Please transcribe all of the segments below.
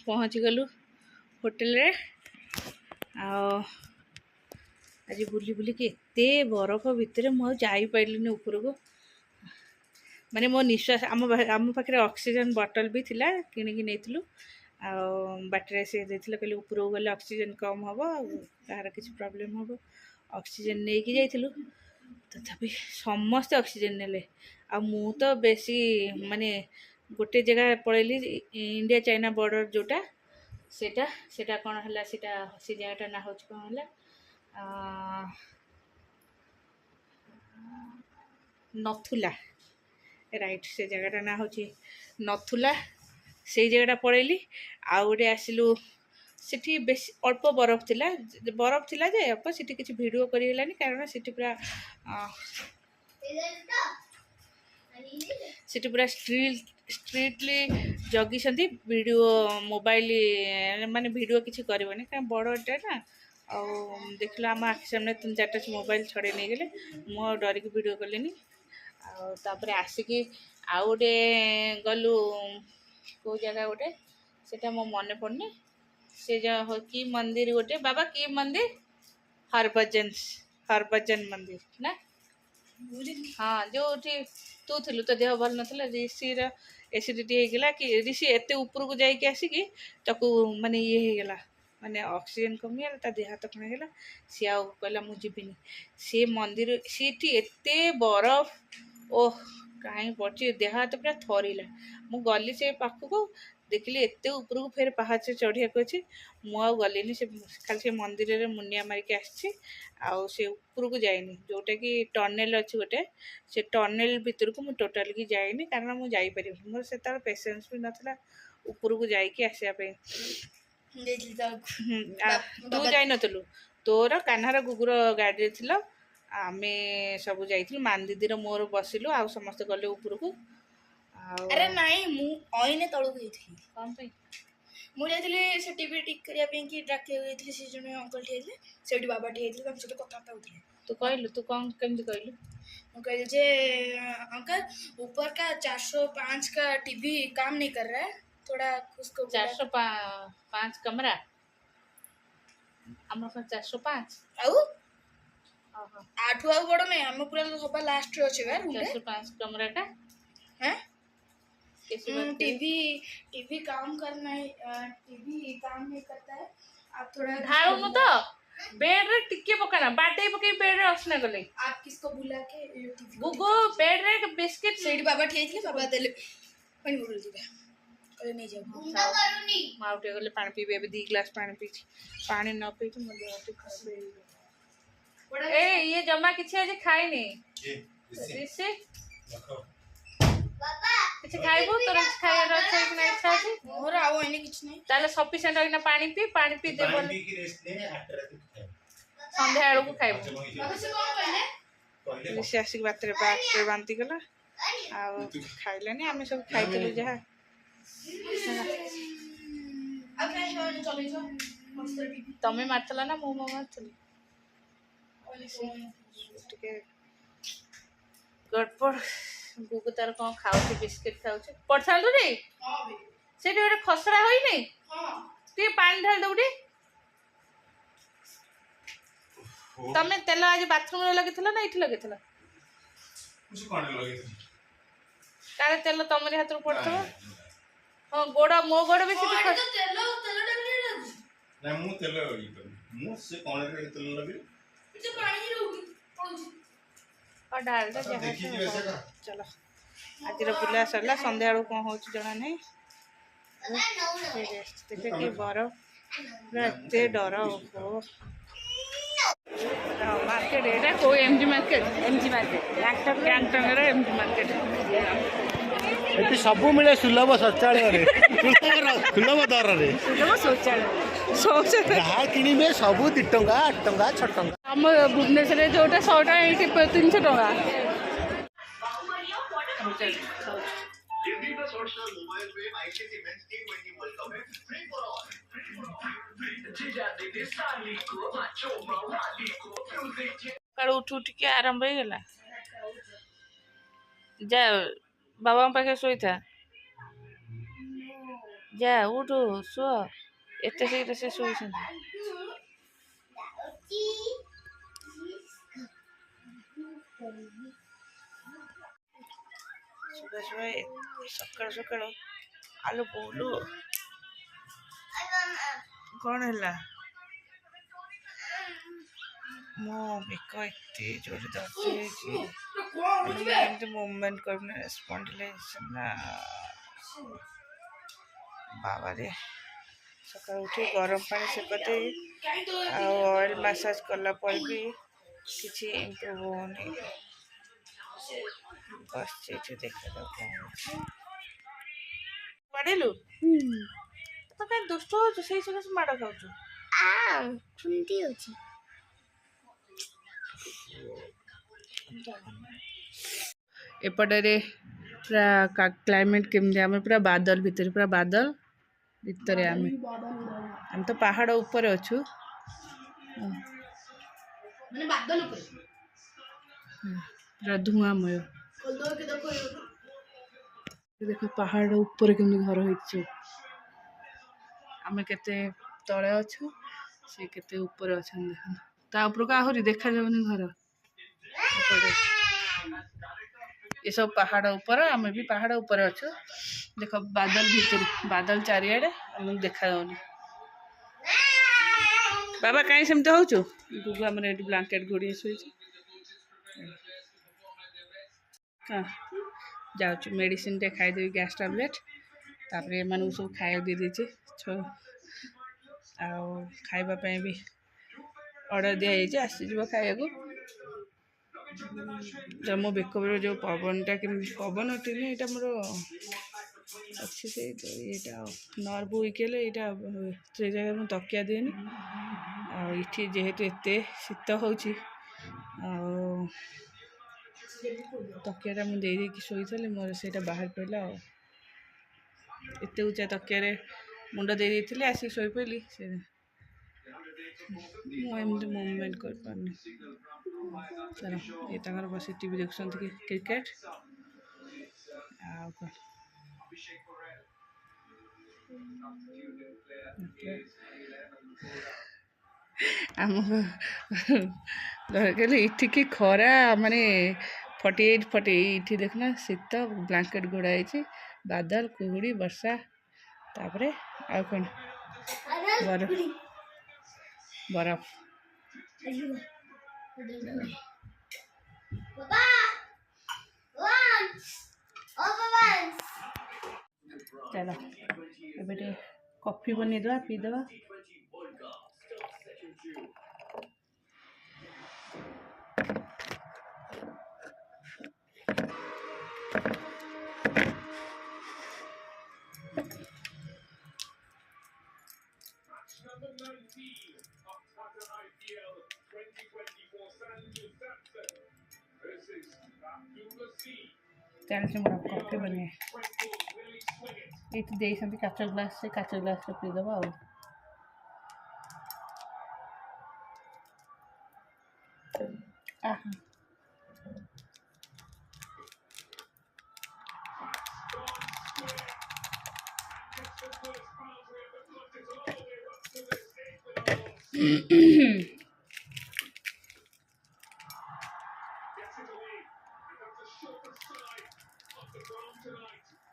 पहुँची गलु होटेल रे आज बुली बुली के एते बरफ भितर मु जापारे ऊपर को माने मो निश्वास आम पाखे ऑक्सीजन बॉटल भी थिला किनिकी नेतलु बाटर से कहले ऊपर गले ऑक्सीजन कम हम कहार किसी प्रॉब्लम हम ऑक्सीजन नहीं कि जाइलु तथापि समस्ते ऑक्सीजन नेले आ मु तो बेसी माने गोटे जगह पड़ेली इंडिया चाइना बॉर्डर जोटा सेटा सेटा कौन है सेटा से जगह ना हो कौन है नथुला राइट से जगह ना हूँ नथुला से जगह पड़ेली आ गोटे आसलु सेठी बेस अल्प बरफ थिला जे अल्प सेठी किसी वीडियो करिलानी कारण सेठी पूरा सेठी पूरा स्ट्रिक्टली जगी वीडियो मोबाइल माने वीडियो किसी करबनी कारण बड़टे ना आ देख आम आखि सामने 3-4टा मोबाइल छड़े नहीं गले मु डरिक वीडियो कलेनी आपर आसिकी आउ गोटे गलु कौ जगह गोटे सेटा मो मन पड़नी से जो कि मंदिर गोटे बाबा कि मंदिर हरभजन मंदिर ना हाँ जो तू थिलु तो देह भल नाला ऋषिर एसिडिटी होगा कि ऋषि एत ऊपर को जाकि आसिकी ताकू माने ये होगा माने ऑक्सीजन कमिगला देह हाथ कण होगा सी आ कहला मुझे सी मंदिर सीठी एत बरफ ओह कहीं पड़ी देह हाथ पूरा थरिला मु गली से पाखक देखिली एत ऊपर को फेर पहाड़ चढ़िया अच्छे मु गलिनी से खाली से मंदिर रे मुनिया मारिक आसी से ऊपर को जाइनी जोटा कि टनेल अच्छी गोटे से टनेल भितर को मुझे टोटाल की जाइनी कारण मुझे जापर मोर से पेसेंस भी नाला ऊपर को जाकि आसापी तू जाई नथलु तोर कान्हार गुगुर गाड़ी थी आम सब जाइलु मान दीदी मोर बसिलु आ समस्त गले ऊपर को अरे नहीं मु ऑइने तळु गईथि कौन पे मु जाइथि से टीवी टिक करिया पे कि डाके गईथि से जने अंकल ठेले सेठी बाबा ठेले हम से कथा होतले तू कहलु तू कौन केमति कहलु मु कहले जे अंकल ऊपर का 405 का टीवी काम नहीं कर रहा है थोड़ा उसको 405 कमरा हम 405 आउ आठु आउ बड़ नहीं हम पूरा सभा लास्ट रे अछि बा रूम 405 कमरा का हैं टीवी काम करना है टीवी काम नहीं करता है आप थोड़ा ढालू न तो बेड रे टिके पकाना बाटे पके बेड रे असना गले आप किसको बुला के टीवी गुगु बेड रे बिस्किट सेडी बाबा ठेइथले बाबा देले पानी बोतल दिबा कहले नहीं जाऊ मुंडा करूनी माउटे गले पानी पीबे अभी 2 ग्लास पानी पीछि पानी न पी तो मुंडे आटे खराब ए ये जमा किछि आज खाई नहीं इसे बाबा किछि खाइबो तोर खाइर छै कि नै इच्छा छै मोर आउ एने किछ नै ताले सफिशिएंट होइना पानी पी दे बोल की रेस्ट ले 8 रात खाए संध्या आलो को खाइबो बाबा से कोन कहले से आसिक बातरे बात बांती गला आ खाइलेनी आमे सब खाइतलु जहा अब मैं होने चले जा मस्त टीवी तमे मारतला ना मो मारतली टिके गड़पड़ गुगु तार कौन खाऊ बिस्किट खाऊ पढ़ा रे से गोटे खसड़ा होई नहीं टे पानी ढाल दौड़ी तमे तेल आज बाथरूम रे लगे ना इठी लगे कुछ कोन लगे काले तेल तमरे हाथ पड़थबो हां गोड़ा मो गोड़ बेसी तो तेल डबली ना मु तेल लगी मु से कोन रे तेल लगे इसे पानी रोगी पड़ुची और डाल दे जहां चलो आज बुला सरला संध्या कौन हो जना नहीं देखे कि बरफ एत डर हो मार्केट एटा को एमजी मार्केट गैंगटंग रे एमजी मार्केट एटी सब मिले सुलभ शौचालय सुलभ दर रे सुलभ शौचालय जहाँ किणवे सब 2 टंका 8 टंका 6 टंका आम भुवनेश्वर जोटा 100 टका ये 300 टका उठ उठ के आरंभ हो गला जा बाबा पाखे शोई था ଯା ଉଠୁ ଶୁଅ ଏତେ ଶୀଘ୍ର ସେ ଶୋଉଛନ୍ତି। ସକାଳୁ ସକାଳୁ ଆଲୋ ବୋଉଲୋ କ'ଣ ହେଲା? ମୋ ବେକ ଏତେ ଜୋରେ ଦର୍ଜ ହେଇଛି ଏମିତି ମୁଭମେଣ୍ଟ କରିବି ସ୍ପଣ୍ଡିଲାଇଜେସନ୍ ନା ବାବାରେ। ସକାଳୁ ଉଠି ଗରମ ପାଣି ସେକ ଦେଇ ଆଉ ଅଏଲ୍ ମାସାଜ କଲା ପରେ ବି କିଛି ଇମ୍ପ୍ରୁଭ୍ ହେଉନି। ବସିଛି ଏଠି ଦେଖାଯାଉ କ'ଣ ହେଉଛି। ପଢ଼ିଲୁ ତ କାହିଁ ଦୁଷ୍ଟ ହେଉଛୁ? ସେଇ ସକାଶେ ମାଡ଼ ଖାଉଛୁ। ଏପଟରେ ପୁରା କ୍ଲାଇମେଟ୍ କେମିତି? ଆମେ ପୁରା ବାଦଲ ଭିତରେ ଆମେ ତ ପାହାଡ଼ ଉପରେ ଅଛୁ। ପୁରା ଧୂଆଁମୟ। ଦେଖ ପାହାଡ଼ ଉପରେ କେମିତି ଘର ହେଇଛି। ଆମେ କେତେ ତଳେ ଅଛୁ, ସେ କେତେ ଉପରେ ଅଛନ୍ତି ଦେଖନ୍ତୁ। ତା ଉପରକୁ ଆହୁରି ଦେଖାଯାଉନି ଘର। ଏସବୁ ପାହାଡ଼ ଉପରେ, ଆମେ ବି ପାହାଡ଼ ଉପରେ ଅଛୁ। ଦେଖ ବାଦଲ ଭିତରେ, ବାଦଲ ଚାରିଆଡ଼େ ଆମକୁ ଦେଖାଯାଉନି। ବାବା କାହିଁ ସେମିତି ହଉଛୁ? ଗୁଗୁ ଆମର ଏଠି ବ୍ଲାଙ୍କେଟ୍ ଘୋଡ଼ିକି ଶୋଇଛି। ହଁ ଯାଉଛି ମେଡ଼ିସିନଟେ ଖାଇଦେବି, ଗ୍ୟାସ୍ ଟାବଲେଟ୍। ତାପରେ ଏମାନଙ୍କୁ ସବୁ ଖାଇବାକୁ ଦେଇଦେଇଛି। ଆଉ ଖାଇବା ପାଇଁ ବି ଅର୍ଡ଼ର ଦିଆଯାଇଛି, ଆସିଯିବ ଖାଇବାକୁ। ମୋ ବେକରେ ଯେଉଁ ପବନଟା କେମିତି ପବନ ଉଠିନି, ଏଇଟା ମୋର ଅଛି ସେଇ ଏଇଟା ନର୍ଭ ୱିକ୍ ହେଲେ ଏଇଟା ସେ ଜାଗାରେ ମୁଁ ତକିଆ ଦିଏନି। ଆଉ ଏଠି ଯେହେତୁ ଏତେ ଶୀତ ହେଉଛି, ଆଉ ତକିଆଟା ମୁଁ ଦେଇକି ଶୋଇଥିଲି, ମୋର ସେଇଟା ବାହାରି ପଡ଼ିଲା। ଆଉ ଏତେ ଉଚ୍ଚା ତକିଆରେ ମୁଣ୍ଡ ଦେଇ ଦେଇଥିଲି, ଆସିକି ଶୋଇପଡ଼ିଲି। ସେ ମୁଁ ଏମିତି ମୁଭମେଣ୍ଟ କରିପାରୁନି। ଚାଲ ଇଏ ତାଙ୍କର ବସି ଟିଭି ଦେଖୁଛନ୍ତି କି କ୍ରିକେଟ୍। ଆଉ କ'ଣ ଆମ କହିଲେ ଏଠିକି ଖରା ମାନେ 48 ଏଇଠି ଦେଖୁନା ଶୀତ, ବ୍ଲାଙ୍କେଟ୍ ଘୋଡ଼ା ହେଇଛି, ବାଦଲ, କୁହୁଡ଼ି, ବର୍ଷା। ତାପରେ ଆଉ କ'ଣ ବରଫ। ଚାଲ ଏବେ ଟିକେ କଫି ବନେଇଦେବା, ପିଇଦେବା। ଚାଲିଛି ମୋର କଫି ବନେଇ। ଏଇଠି ଦେଇଛନ୍ତି କାଚ ଗ୍ଲାସ୍, ସେ କାଚ ଗ୍ଲାସ୍ରେ ପିଇଦେବା। ଆଉ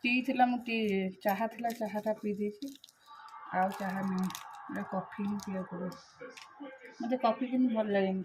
ପିଇଥିଲା ମୁଁ ଚାହା ଥିଲା, ଚାହାଟା ପିଇ ଦେଇଛି। ଆଉ ଚାହା ନାହିଁ, କଫି ହିଁ ପିଇବାକୁ ପଡ଼ିବ। ମୋତେ କଫି କିନ୍ତୁ ଭଲ ଲାଗେନି।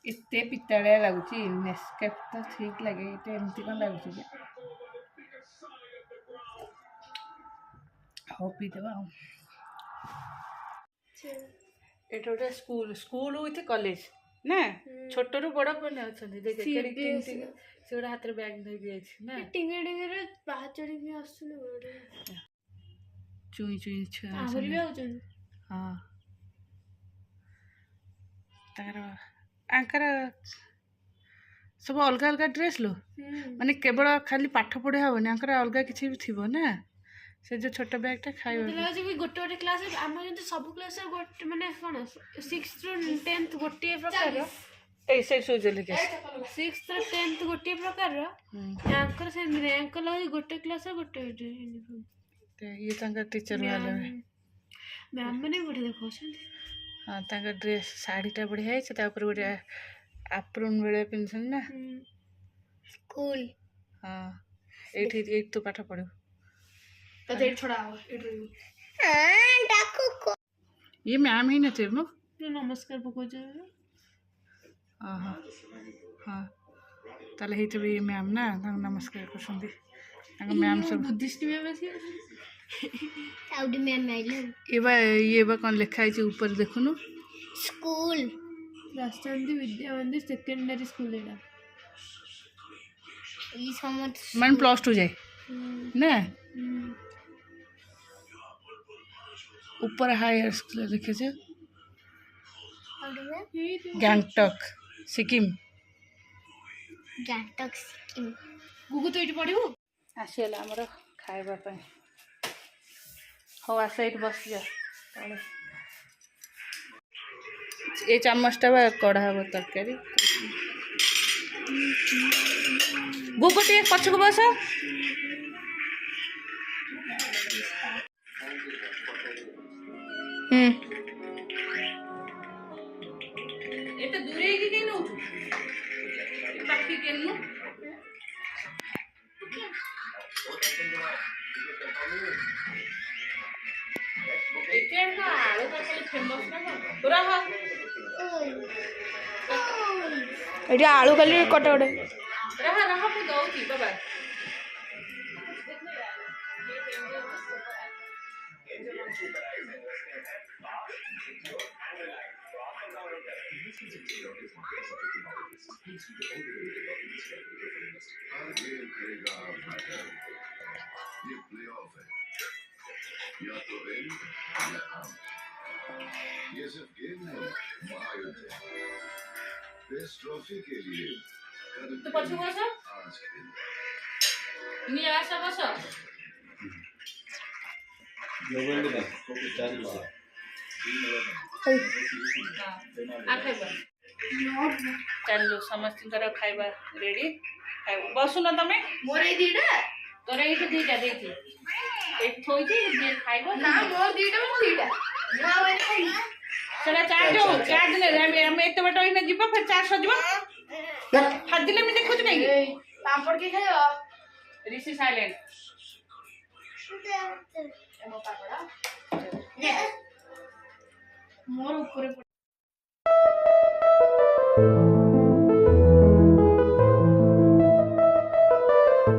ଏତେ ପିତାଳିଆ ଲାଗୁଛି। ନେସ୍କେଫ୍ ତ ଠିକ୍ ଲାଗେ, ଏଇଟା ଏମିତି କ'ଣ ଲାଗୁଛି ଯେ? ହଉ ପିଇଦେବା। ଆଉ ଏଇଟା ଗୋଟେ ସ୍କୁଲ ୱିଥ୍ କଲେଜ ନା? ଛୋଟରୁ ବଡ଼ ମାନେ ଅଛନ୍ତି। ଦେଖ ସେ ଗୋଟେ ହାତରେ ବ୍ୟାଗ୍ ଧରିକି ଯାଇଛି ନା, ଟିଙ୍ଗିରେ ପାହାଚ ଚଢ଼ିକି ଆସୁଛନ୍ତି, ଚୁଇଁ ଚୁଇଁ ଛୁଆ ଆହୁରି ବି ଆଉଛନ୍ତି। ହଁ, ଆଙ୍କର सब अलग अलग ड्रेस लो माने केवल खाली पाठ पढ़ा हेनी आंकर अलग किसी भी थी ना से जो छोट बैगटा खाଇବା मते लागे भी गोटे गोटे क्लास आम जंती सब क्लास गोटे माने कोन 6th ରୁ 10th गोटे प्रकार ए से सुजल के 6th ରୁ 10th गोटे प्रकार आंकर से रैंक लागे गोटे क्लास गोटे यूनिफॉर्म ये तांका टीचर वाला मैम माने बड़े देखो हाँ तांका ड्रेस साड़ीटा बढ़िया है ता ऊपर गोटे एप्रोन बेले पिनसन ना स्कूल हाँ एठी एठ तो पाठ पढ़ो तो देर छोड़ा इधर ये मैम ही न थे मो नमस्कार पकोजे हाँ हाँ ताले ही तो भी मैम ना तांका नमस्कार करसंदी तांका मैम सब बुद्धिस्ट मैम अछि आउडी मैम आइले ये बा कौन लिखा है ऊपर देखुनु स्कूल राष्ट्रवादी विद्या मंदिर सेकेंडरी स्कूल एडा ई समझ मन +2 जाए ना ऊपर हायर स्कूल लिखे छे गैंगटॉक सिक्किम गैंगटॉक सिक्किम गुगु तो इट पढ़िबो आसीला हमर खाइबा पय हो आसे इट बस जा तळे ए चम्मचटा बा कढ़ा हबो तरकारी गुगुटी पछको बस एते दूरे की के नउछु पाखी के नु एके ना आलू तरकारी फेमस ना पूरा हा एटी आलू खाली कटे कटे रहा रहा को दउची बाबा या तो इन या हम ये सिर्फ गेम नहीं महायुद्ध है इस ट्रॉफी के लिए तो पछू बस आज खेल नी आसा बस नोवेल ना को चार बार आखे बस चलो समस्त कर खाइबा रेडी खाइबा बसु न तमे मोरे दीडा तोरे इथे दीटा देथि एक थोई थी जे खाइबो ना मोर दीडा मोर दीडा ना मैंने खाई सेला चार्ज ने हम एते बटो इने जीबो फिर चार्ज सजबो हदिले में देखु नहीं पापड़ के खायो ऋषि साइलेंट मो पापड़ मोर ऊपर